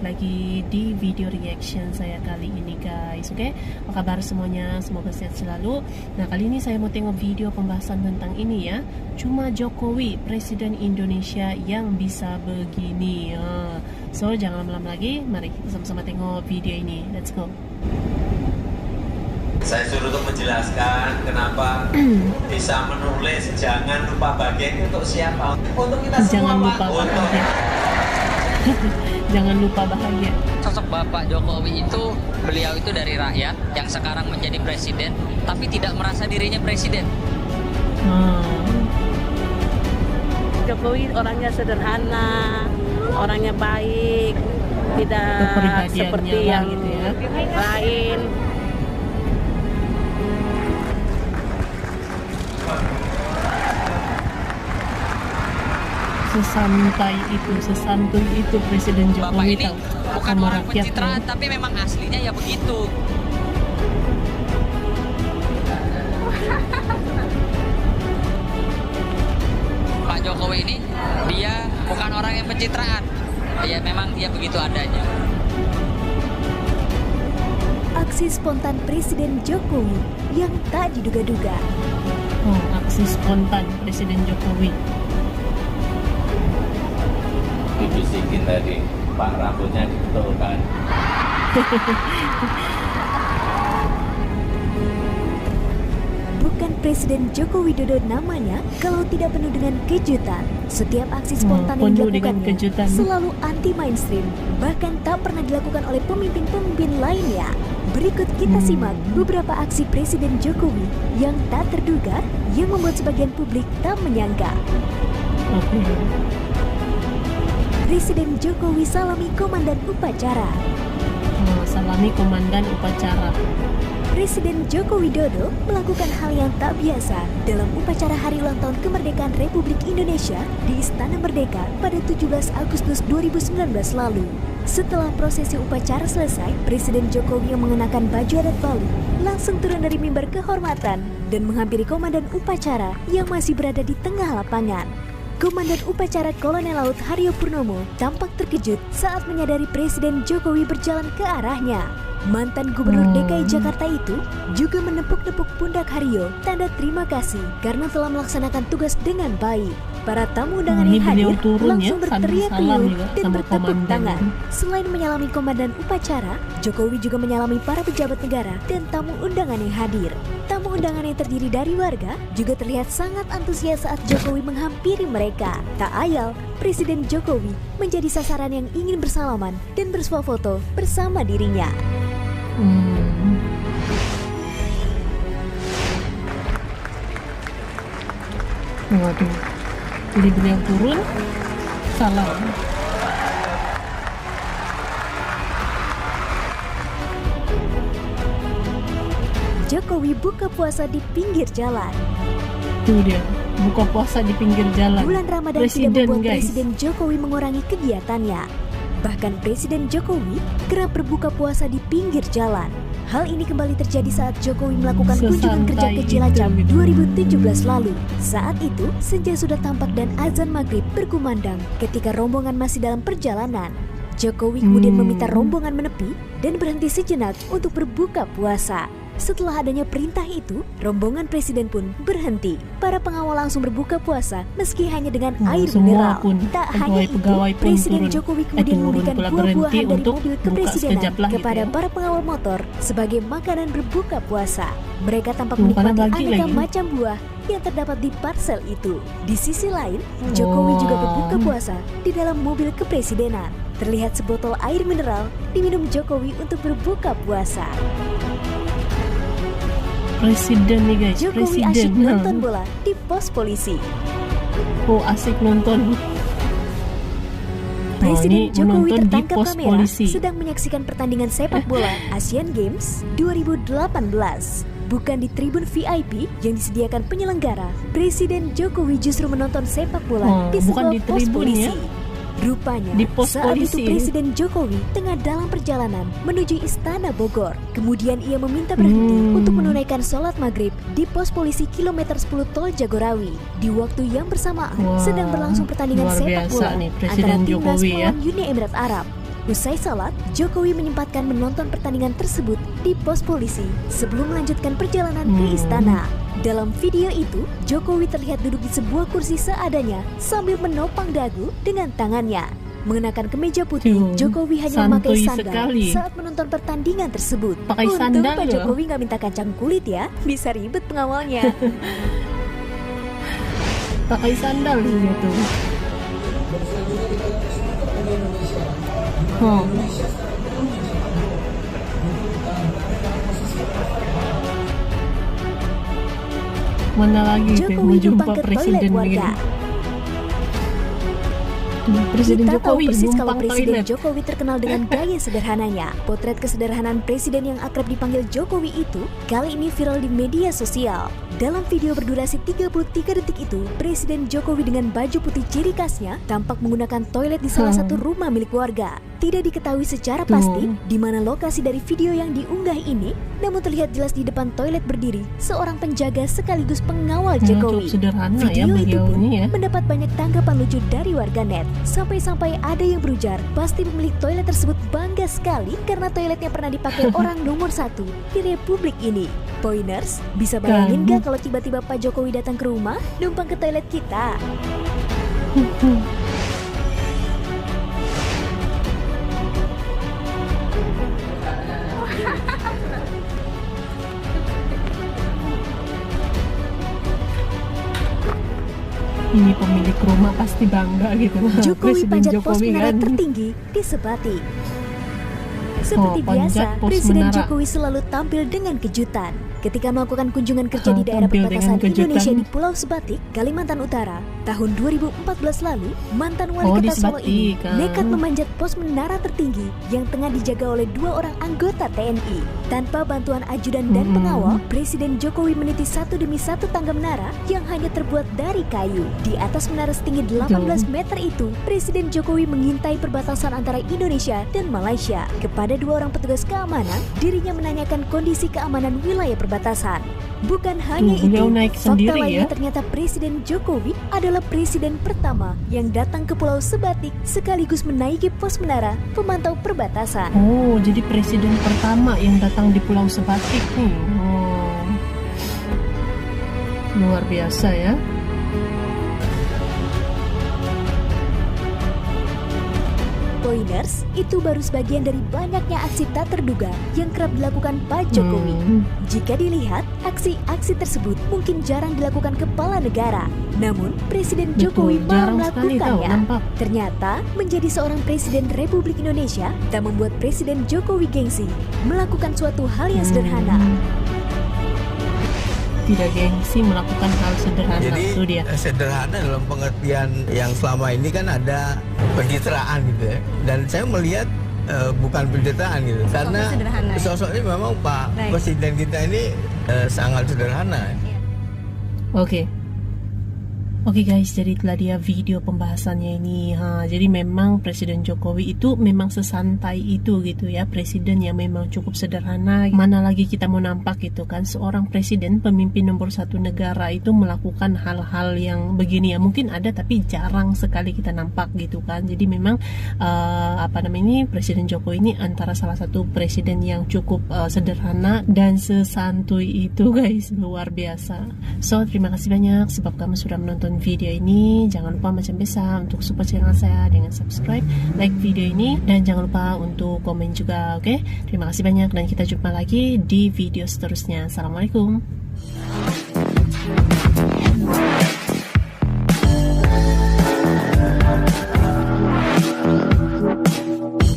lagi di video reaction saya kali ini guys. Oke, apa kabar semuanya? Semoga sehat selalu. Nah, kali ini saya mau tengok video pembahasan tentang ini ya. Cuma Jokowi, Presiden Indonesia yang bisa begini. So, jangan lama-lama lagi. Mari kita sama-sama tengok video ini. Let's go. Saya suruh untuk menjelaskan kenapa bisa menulis jangan lupa bahagia itu untuk siapa? Untuk kita semua, Jangan lupa Pak. bahagia. Jangan lupa bahagia. Sosok Bapak Jokowi itu, beliau itu dari rakyat yang sekarang menjadi presiden, tapi tidak merasa dirinya presiden. Jokowi orangnya sederhana, orangnya baik, tidak seperti yang gitu ya. lain. Sesantai itu, sesantun itu Presiden Bapak Jokowi ini tahu bukan sama orang rakyat. pencitraan, tapi memang aslinya ya begitu. Pak Jokowi ini, dia bukan orang yang pencitraan. Ya memang dia begitu adanya. Aksi spontan Presiden Jokowi yang tak diduga-duga. Aksi spontan Presiden Jokowi. Dibisikin tadi, Pak, rambutnya dibetulkan. Bukan Presiden Joko Widodo namanya kalau tidak penuh dengan kejutan. Setiap aksi spontan yang penuh dengan dilakukannya kejutan. selalu anti mainstream, bahkan tak pernah dilakukan oleh pemimpin-pemimpin lainnya. Berikut kita simak beberapa aksi Presiden Jokowi yang tak terduga, yang membuat sebagian publik tak menyangka. Presiden Jokowi salami komandan upacara. Salami komandan upacara. Presiden Joko Widodo melakukan hal yang tak biasa dalam upacara Hari Ulang Tahun Kemerdekaan Republik Indonesia di Istana Merdeka pada 17 Agustus 2019 lalu. Setelah prosesi upacara selesai, Presiden Jokowi yang mengenakan baju adat Bali langsung turun dari mimbar kehormatan dan menghampiri komandan upacara yang masih berada di tengah lapangan. Komandan upacara Kolonel Laut Haryo Purnomo tampak terkejut saat menyadari Presiden Jokowi berjalan ke arahnya. Mantan Gubernur DKI Jakarta itu juga menepuk-nepuk pundak Haryo, tanda terima kasih karena telah melaksanakan tugas dengan baik. Para tamu undangan yang hadir langsung berteriak riuh dan bertepuk tangan. Selain menyalami komandan upacara, Jokowi juga menyalami para pejabat negara dan tamu undangan yang hadir. Tamu undangan yang terdiri dari warga juga terlihat sangat antusias saat Jokowi menghampiri mereka. Tak ayal, Presiden Jokowi menjadi sasaran yang ingin bersalaman dan bersuah foto bersama dirinya. Waduh, jadi beliau turun, salam. Jokowi buka puasa di pinggir jalan. Tuh dia, buka puasa di pinggir jalan. Bulan Ramadan tidak membuat Presiden Jokowi mengurangi kegiatannya. Bahkan Presiden Jokowi kerap berbuka puasa di pinggir jalan. Hal ini kembali terjadi saat Jokowi melakukan kunjungan kerja ke Cilacap 2017 lalu. Saat itu, senja sudah tampak dan azan maghrib berkumandang ketika rombongan masih dalam perjalanan. Jokowi kemudian meminta rombongan menepi dan berhenti sejenak untuk berbuka puasa. Setelah adanya perintah itu, rombongan presiden pun berhenti. Para pengawal langsung berbuka puasa meski hanya dengan air mineral. Tak hanya itu, Presiden Jokowi kemudian memberikan buah-buahan dari mobil kepresidenan kepada para pengawal motor sebagai makanan berbuka puasa. Mereka tampak menikmati aneka macam buah yang terdapat di parsel itu. Di sisi lain, Jokowi juga berbuka puasa di dalam mobil kepresidenan. Terlihat sebotol air mineral diminum Jokowi untuk berbuka puasa. Presiden nih guys, Jokowi asyik nonton bola di pos polisi. Asik nonton. Presiden Jokowi tertangkap pos kamera polisi. sedang menyaksikan pertandingan sepak bola Asian Games 2018. Bukan di tribun VIP yang disediakan penyelenggara, Presiden Jokowi justru menonton sepak bola di sebuah pos polisi. Ya? Rupanya, di pos saat polisi. itu Presiden Jokowi tengah dalam perjalanan menuju Istana Bogor. Kemudian ia meminta berhenti untuk menunaikan sholat maghrib di pos polisi kilometer 10 Tol Jagorawi. Di waktu yang bersamaan sedang berlangsung pertandingan sepak bola antara timnas melawan Uni Emirat Arab. Usai salat, Jokowi menyempatkan menonton pertandingan tersebut di pos polisi sebelum melanjutkan perjalanan ke istana. Dalam video itu, Jokowi terlihat duduk di sebuah kursi seadanya sambil menopang dagu dengan tangannya. Mengenakan kemeja putih, Jokowi hanya memakai sandal saat menonton pertandingan tersebut. Untung Pak Jokowi nggak minta kacang kulit ya, bisa ribet pengawalnya. Pakai sandal gitu. Mana lagi Jokowi numpang ke toilet warga. Presiden Kita tahu Jokowi persis kalau numpang Presiden toilet. Jokowi terkenal dengan gaya sederhananya. Potret kesederhanaan Presiden yang akrab dipanggil Jokowi itu kali ini viral di media sosial. Dalam video berdurasi 33 detik itu, Presiden Jokowi dengan baju putih ciri khasnya tampak menggunakan toilet di salah satu rumah milik warga. Tidak diketahui secara pasti di mana lokasi dari video yang diunggah ini, namun terlihat jelas di depan toilet berdiri seorang penjaga sekaligus pengawal Jokowi. Video itu pun mendapat banyak tanggapan lucu dari warganet. Sampai-sampai ada yang berujar, pasti pemilik toilet tersebut bangga sekali karena toiletnya pernah dipakai orang nomor 1 di Republik ini. Poiners, bisa bayangin gak kalau tiba-tiba Pak Jokowi datang ke rumah, numpang ke toilet kita? Ini pemilik rumah pasti bangga gitu. Jokowi panjat pos menara tertinggi di Sebati. Seperti biasa, Presiden Jokowi selalu tampil dengan kejutan. Ketika melakukan kunjungan kerja di daerah perbatasan Indonesia di Pulau Sebatik, Kalimantan Utara, tahun 2014 lalu, mantan wali kota Solo ini nekat memanjat pos menara tertinggi yang tengah dijaga oleh 2 orang anggota TNI. Tanpa bantuan ajudan dan pengawal, Presiden Jokowi meniti satu demi satu tangga menara yang hanya terbuat dari kayu. Di atas menara setinggi 18 meter itu, Presiden Jokowi mengintai perbatasan antara Indonesia dan Malaysia. Kepada 2 orang petugas keamanan, dirinya menanyakan kondisi keamanan wilayah perbatasan. Bukan hanya itu, fakta lainnya ternyata Presiden Jokowi adalah presiden pertama yang datang ke Pulau Sebatik sekaligus menaiki pos menara pemantau perbatasan. Oh, jadi presiden pertama yang datang di Pulau Sebatik nih. Luar biasa ya. Poiners, itu baru sebagian dari banyaknya aksi tak terduga yang kerap dilakukan Pak Jokowi. Jika dilihat, aksi-aksi tersebut mungkin jarang dilakukan kepala negara. Namun, Presiden Jokowi malah melakukannya. Ternyata, menjadi seorang Presiden Republik Indonesia tak membuat Presiden Jokowi gengsi melakukan suatu hal yang sederhana. Tidak gengsi melakukan hal sederhana. Jadi itu dia. Sederhana dalam pengertian yang selama ini kan ada pencitraan gitu ya. Dan saya melihat bukan pencitraan gitu. Karena sosok ini memang Pak Presiden kita ini sangat sederhana. Oke guys, jadi itulah dia video pembahasannya ini. Jadi memang Presiden Jokowi itu memang sesantai itu gitu ya. Presiden yang memang cukup sederhana. Mana lagi kita mau nampak gitu kan, seorang presiden pemimpin nomor 1 negara itu melakukan hal-hal yang begini ya. Mungkin ada tapi jarang sekali kita nampak gitu kan. Jadi memang Presiden Jokowi ini antara salah satu presiden yang cukup sederhana dan sesantuy itu guys. Luar biasa. So terima kasih banyak sebab kamu sudah menonton video ini. Jangan lupa macam biasa untuk support channel saya dengan subscribe, like video ini, dan jangan lupa untuk komen juga. Oke, terima kasih banyak dan kita jumpa lagi di video seterusnya. Assalamualaikum.